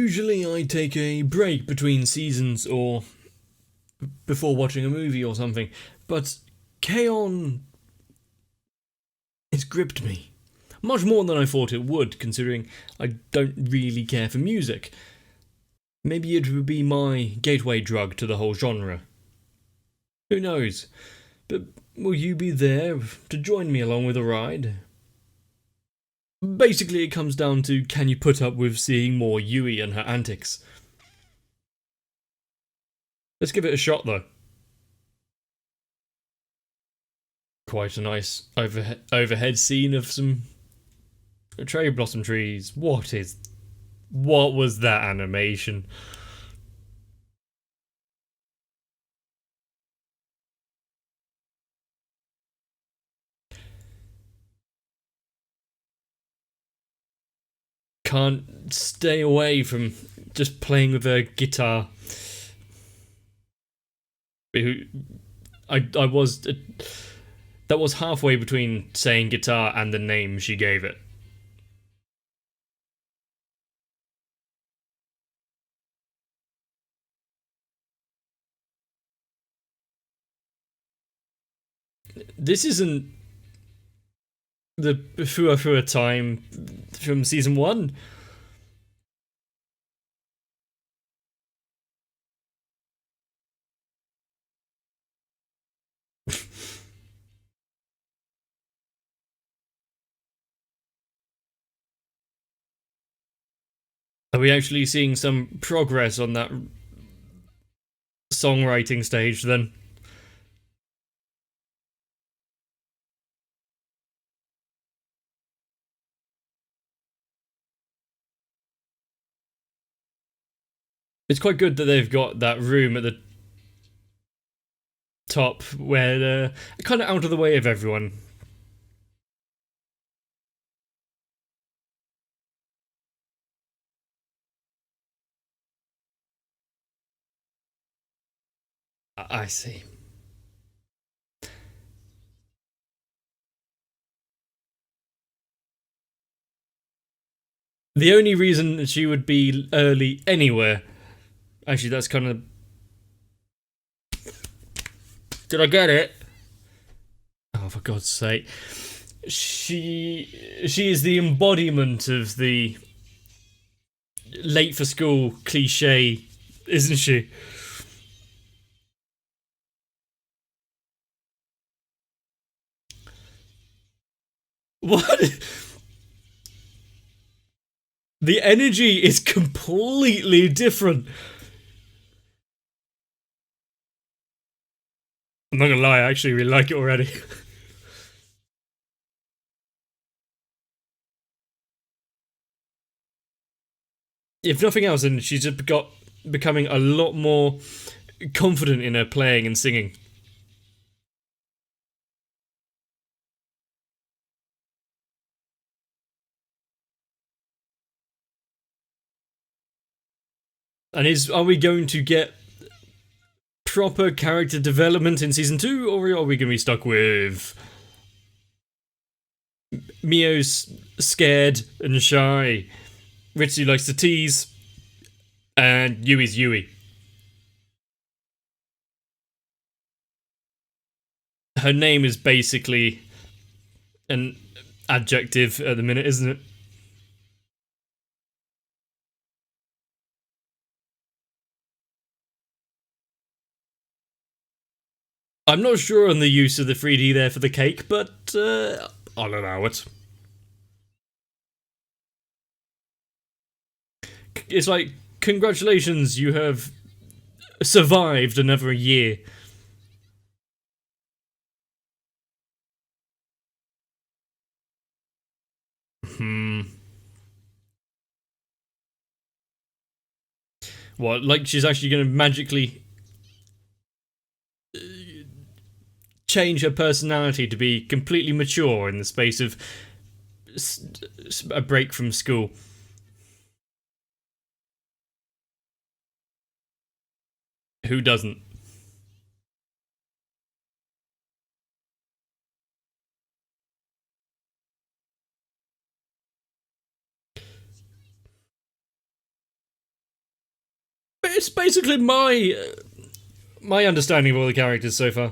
Usually I take a break between seasons or before watching a movie or something, but K-On! It's gripped me. Much more than I thought it would, considering I don't really care for music. Maybe it would be my gateway drug to the whole genre. Who knows? But will you be there to join me along with a ride? Basically, it comes down to can you put up with seeing more Yui and her antics? Let's give it a shot though. Quite a nice overhead scene of some cherry blossom trees. What was that animation? Can't stay away from just playing with a guitar. I was that was halfway between saying guitar and the name she gave it. This isn't the Fua Fua time from season one. Are we actually seeing some progress on that songwriting stage then? It's quite good that they've got that room at the top where they're kind of out of the way of everyone. I see. The only reason she would be early anywhere. Actually, that's kind of. Did I get it? Oh, for God's sake! She is the embodiment of the late for school cliche, isn't she? What? The energy is completely different. I'm not gonna lie, I actually really like it already. If nothing else, then she's just got becoming a lot more confident in her playing and singing. And are we going to get proper character development in season two, or are we going to be stuck with Mio's scared and shy, Ritsu likes to tease, and Yui's Yui? Her name is basically an adjective at the minute, isn't it? I'm not sure on the use of the 3D there for the cake, but I'll allow it. It's like, congratulations, you have survived another year. Hmm. What, like she's actually going to magically change her personality to be completely mature in the space of a break from school? Who doesn't? it's basically my understanding of all the characters so far.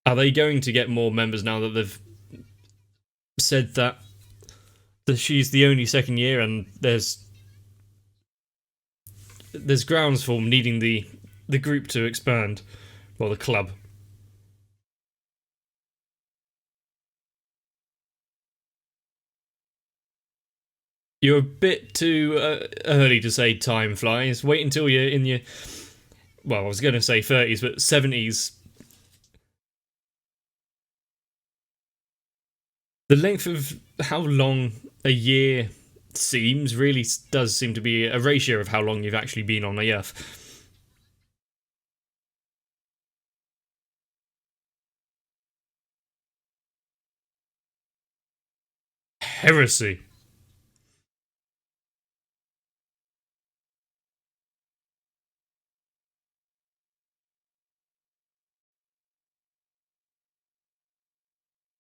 Are they going to get more members now that they've said that she's the only second year and there's grounds for needing the group to expand, well, the club. You're a bit too early to say time flies. Wait until you're in your, well, I was going to say 30s, but 70s. The length of how long a year seems really does seem to be a ratio of how long you've actually been on the Earth. Heresy.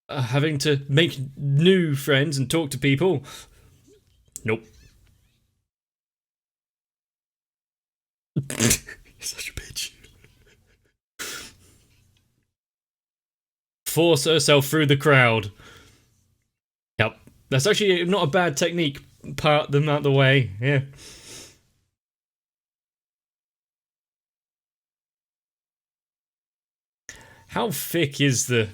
Having to make new friends and talk to people. Nope. You're such a bitch. Force herself through the crowd. Yep. That's actually not a bad technique. Part them out the way. Yeah. How thick is the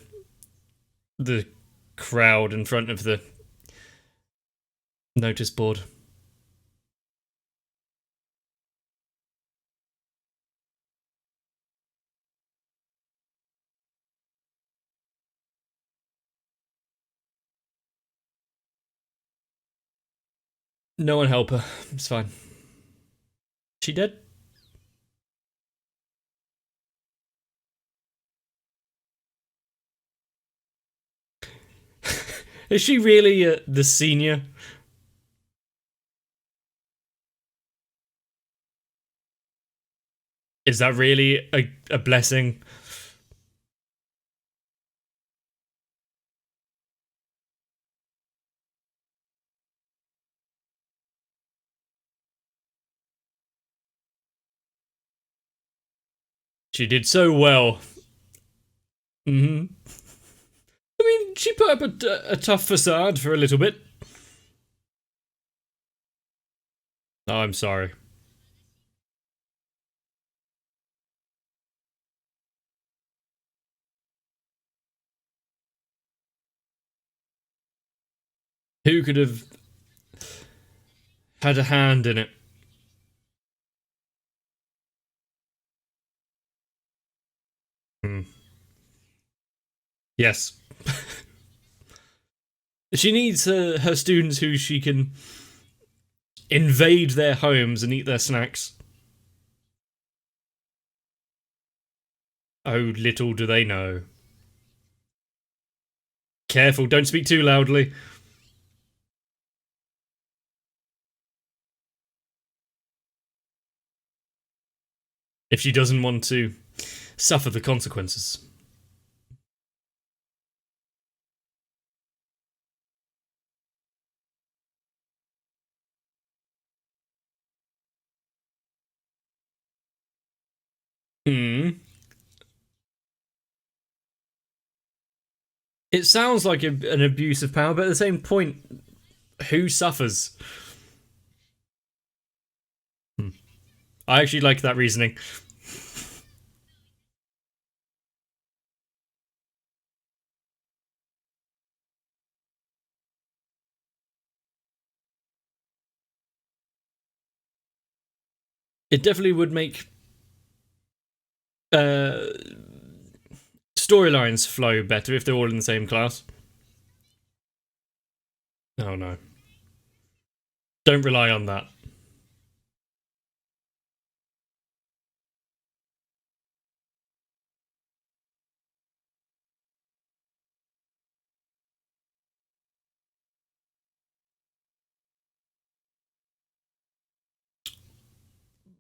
crowd in front of the notice board? No one help her. It's fine. She dead? Is she really the senior? Is that really a blessing? She did so well. Hmm. I mean, she put up a tough facade for a little bit. Oh, I'm sorry. Who could have had a hand in it? Hmm. Yes. She needs her students who she can invade their homes and eat their snacks. Oh, little do they know. Careful, don't speak too loudly. If she doesn't want to suffer the consequences. Hmm. It sounds like an abuse of power, but at the same point, who suffers? Hmm. I actually like that reasoning. It definitely would make uh, storylines flow better if they're all in the same class. Oh no. Don't rely on that.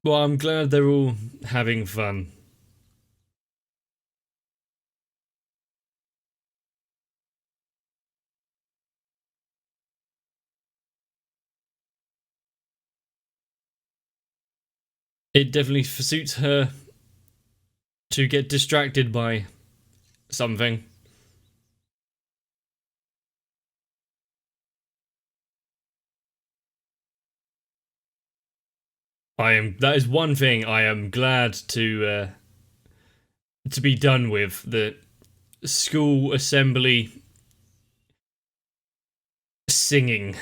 Well, I'm glad they're all having fun. It definitely suits her to get distracted by something. That is one thing I am glad to be done with, the school assembly singing.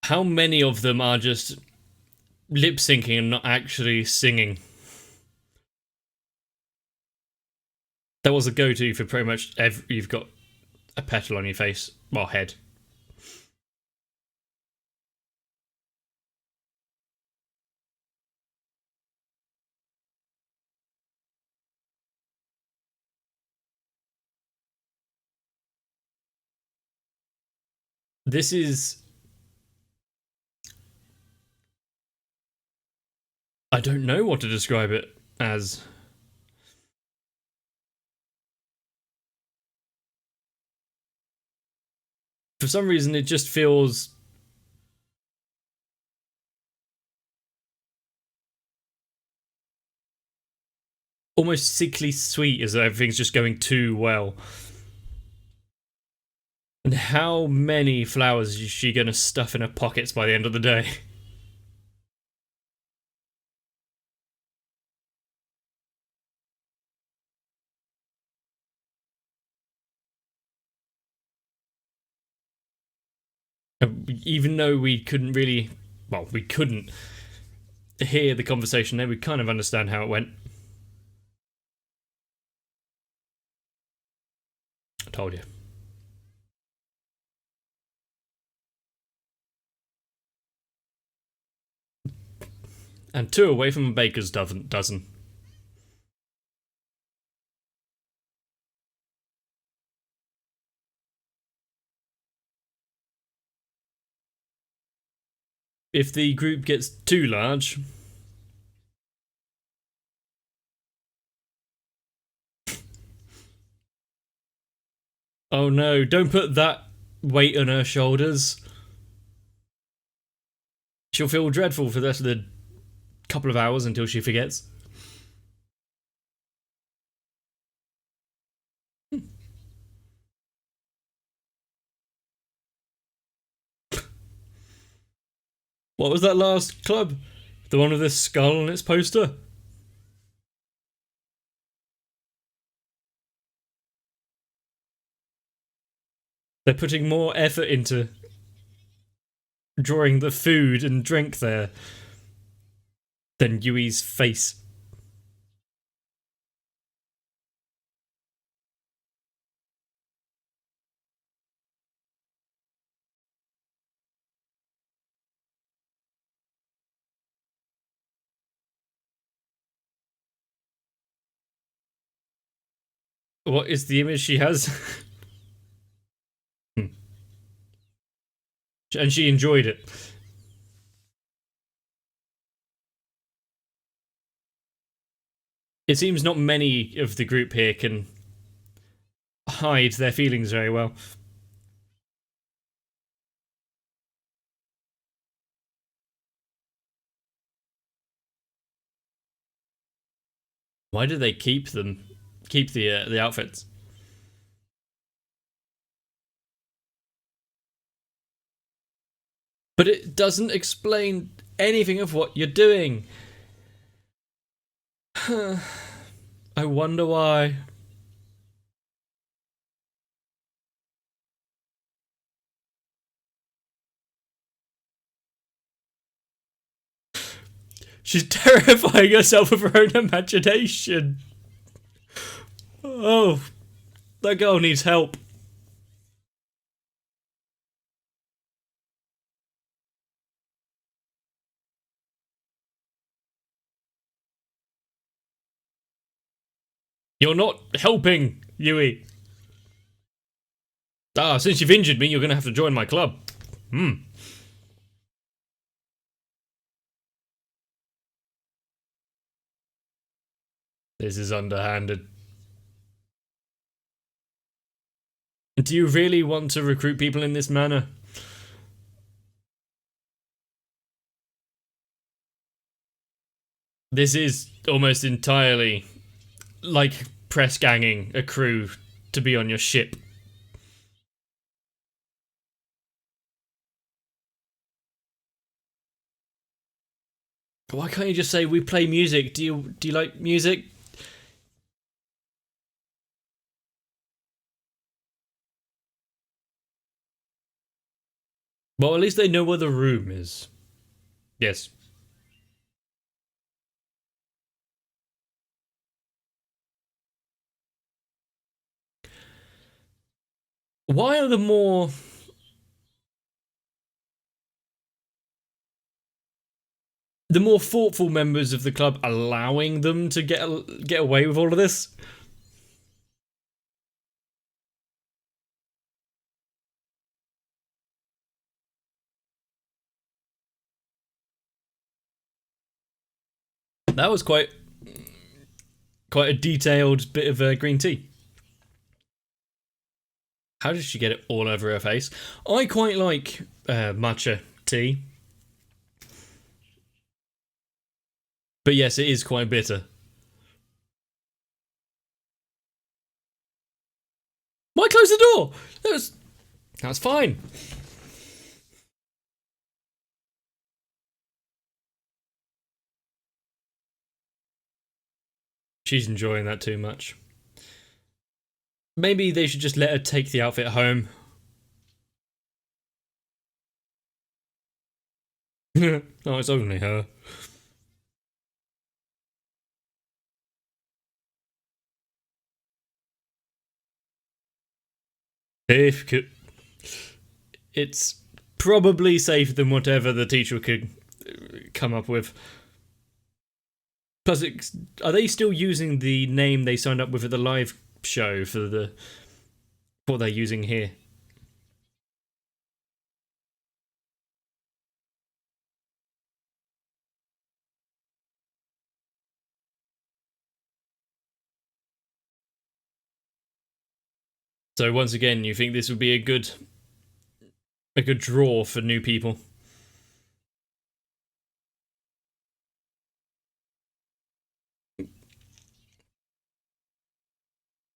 How many of them are just lip syncing and not actually singing? That was a go-to for pretty much every. You've got a petal on your face, well, head. This is. I don't know what to describe it as. For some reason, it just feels almost sickly sweet, as though everything's just going too well. And how many flowers is she gonna stuff in her pockets by the end of the day? Even though we couldn't really. Well, we couldn't hear the conversation there, we kind of understand how it went. I told you. And 2 away from a baker's dozen. If the group gets too large. Oh no, don't put that weight on her shoulders. She'll feel dreadful for the rest of the couple of hours until she forgets. What was that last club? The one with this skull on its poster? They're putting more effort into drawing the food and drink there than Yui's face. What is the image she has? And she enjoyed it. It seems not many of the group here can hide their feelings very well. Why do they keep them? Keep the outfits? But it doesn't explain anything of what you're doing. I wonder why. She's terrifying herself with her own imagination. Oh, that girl needs help. You're not helping, Yui. Ah, since you've injured me, you're gonna have to join my club. Hmm. This is underhanded. Do you really want to recruit people in this manner? This is almost entirely like press ganging a crew to be on your ship. Why can't you just say we play music? Do you like music? Well, at least they know where the room is. Yes. Why are the more thoughtful members of the club allowing them to get away with all of this? That was quite a detailed bit of green tea. How did she get it all over her face? I quite like matcha tea. But yes, it is quite bitter. Why close the door? That's fine. She's enjoying that too much. Maybe they should just let her take the outfit home. Oh, it's only her. If it's probably safer than whatever the teacher could come up with. Plus, are they still using the name they signed up with at the live show for what they're using here? So once again, you think this would be a good draw for new people?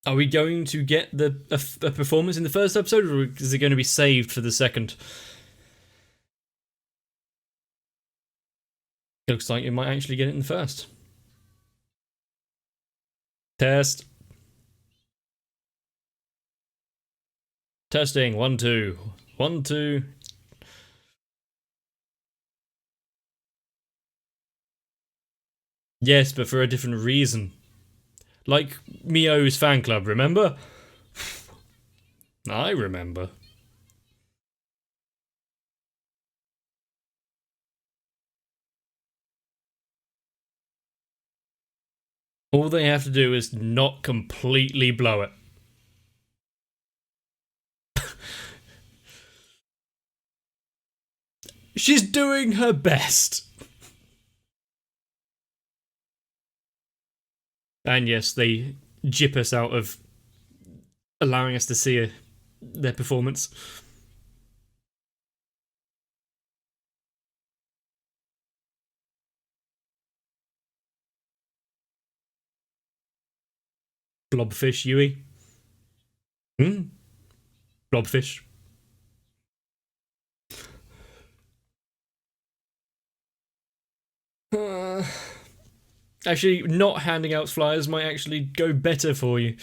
Are we going to get a performance in the first episode, or is it going to be saved for the second? It looks like you might actually get it in the first. Test. Testing. 1, 2. 1, 2. Yes, but for a different reason. Like Mio's fan club, remember? I remember. All they have to do is not completely blow it. She's doing her best. And yes, they jip us out of allowing us to see their performance. Blobfish Yui. Blobfish. Actually, not handing out flyers might actually go better for you.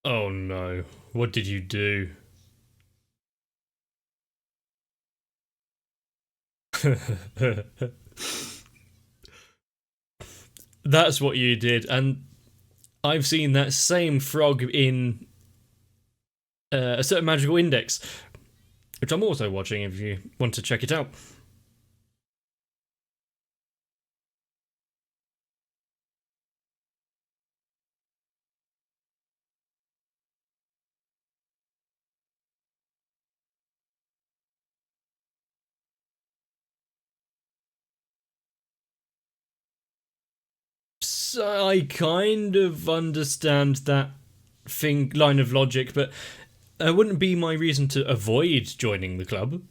Oh no. What did you do? That's what you did, and I've seen that same frog in a certain magical index, which I'm also watching if you want to check it out. Yes, I kind of understand that line of logic, but it wouldn't be my reason to avoid joining the club.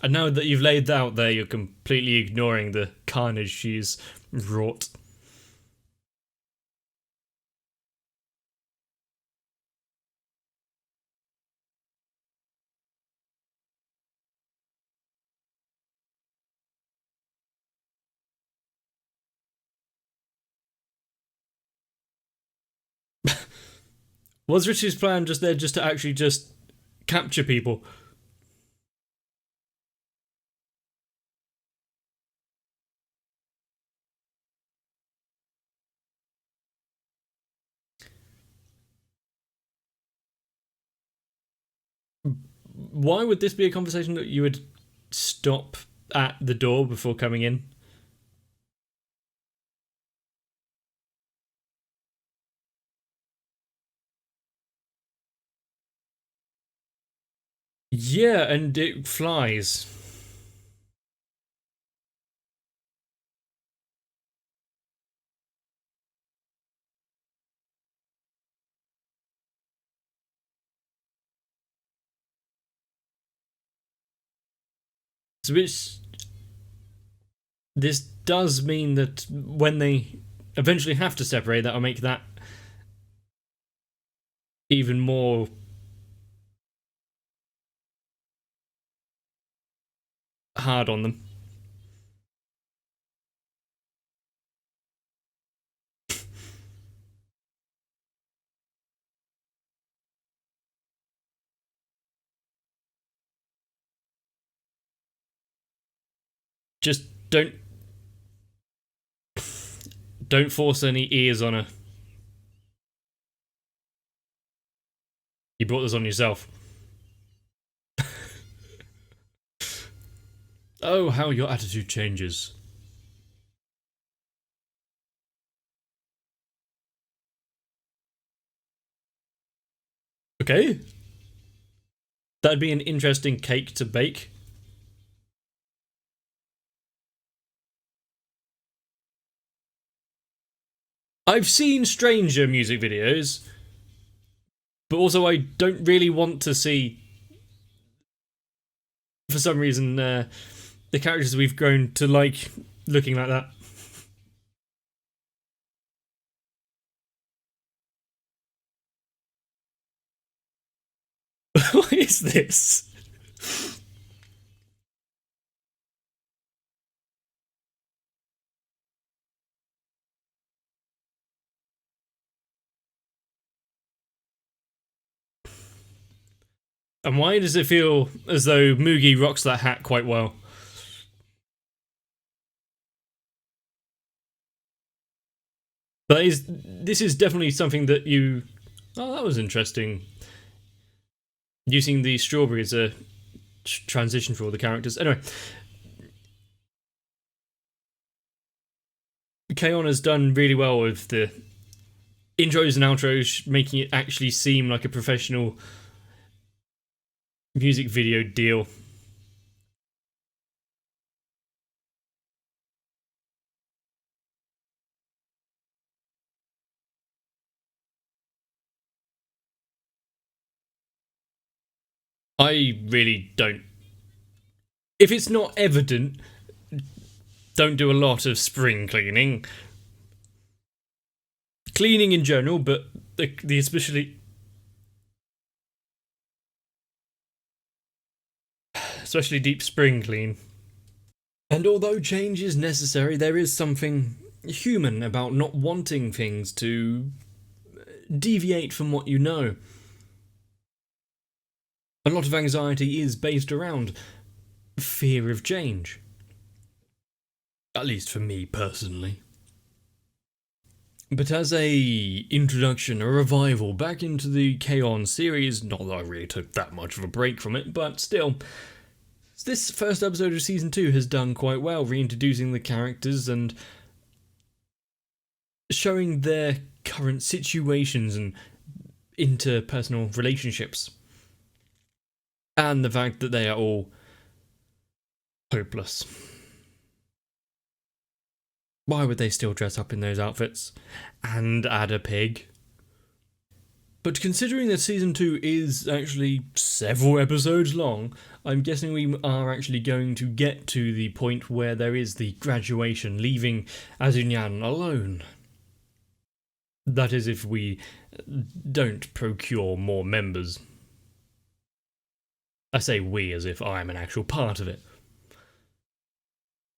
And now that you've laid that out there, you're completely ignoring the carnage she's wrought. Was Richie's plan just there just to actually just capture people? Why would this be a conversation that you would stop at the door before coming in? Yeah, and it flies. So this does mean that when they eventually have to separate, that'll make that even more hard on them. Just don't force any ears on her. You brought this on yourself. Oh, how your attitude changes. Okay. That'd be an interesting cake to bake. I've seen stranger music videos, but also I don't really want to see, for some reason, the characters we've grown to like looking like that. What is this? And why does it feel as though Mugi rocks that hat quite well? But this is definitely something that you. Oh, that was interesting. Using the strawberry as a transition for all the characters. Anyway, K-On! Has done really well with the intros and outros, making it actually seem like a professional music video deal. I really don't. If it's not evident, don't do a lot of spring cleaning. Cleaning in general, but the especially deep spring clean. And although change is necessary, there is something human about not wanting things to deviate from what you know. A lot of anxiety is based around fear of change. At least for me personally. But as a introduction, a revival back into the K-On! Series, not that I really took that much of a break from it, but still, this first episode of season 2 has done quite well, reintroducing the characters and showing their current situations and interpersonal relationships. And the fact that they are all hopeless. Why would they still dress up in those outfits? And add a pig? But considering that season 2 is actually several episodes long, I'm guessing we are actually going to get to the point where there is the graduation, leaving Azunyan alone. That is if we don't procure more members. I say we as if I'm an actual part of it.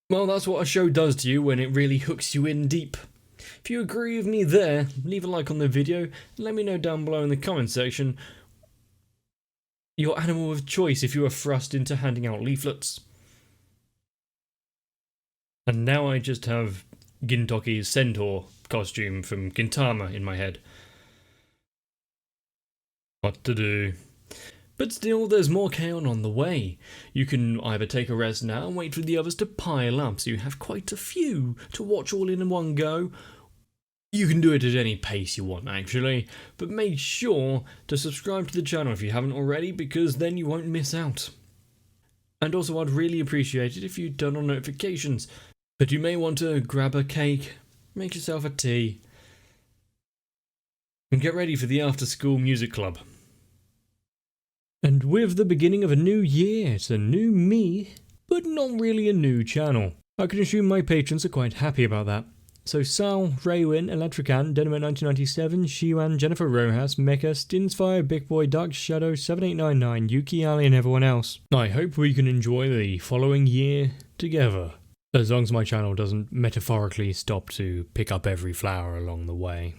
Well, that's what a show does to you when it really hooks you in deep. If you agree with me there, leave a like on the video, and let me know down below in the comment section your animal of choice if you are thrust into handing out leaflets. And now I just have Gintoki's centaur costume from Gintama in my head. What to do? But still, there's more K-On! On the way. You can either take a rest now and wait for the others to pile up so you have quite a few to watch all in one go. You can do it at any pace you want actually, but make sure to subscribe to the channel if you haven't already, because then you won't miss out. And also I'd really appreciate it if you turn on notifications, but you may want to grab a cake, make yourself a tea, and get ready for the after school music club. And with the beginning of a new year, it's a new me, but not really a new channel. I can assume my patrons are quite happy about that. So Sal, Raywin, Electrican, Dynamite1997, Shiwan, Jennifer Rojas, Mecha, Stinsfire, Big Boy, Dark Shadow, 7899, Yuki Ali and everyone else. I hope we can enjoy the following year together. As long as my channel doesn't metaphorically stop to pick up every flower along the way.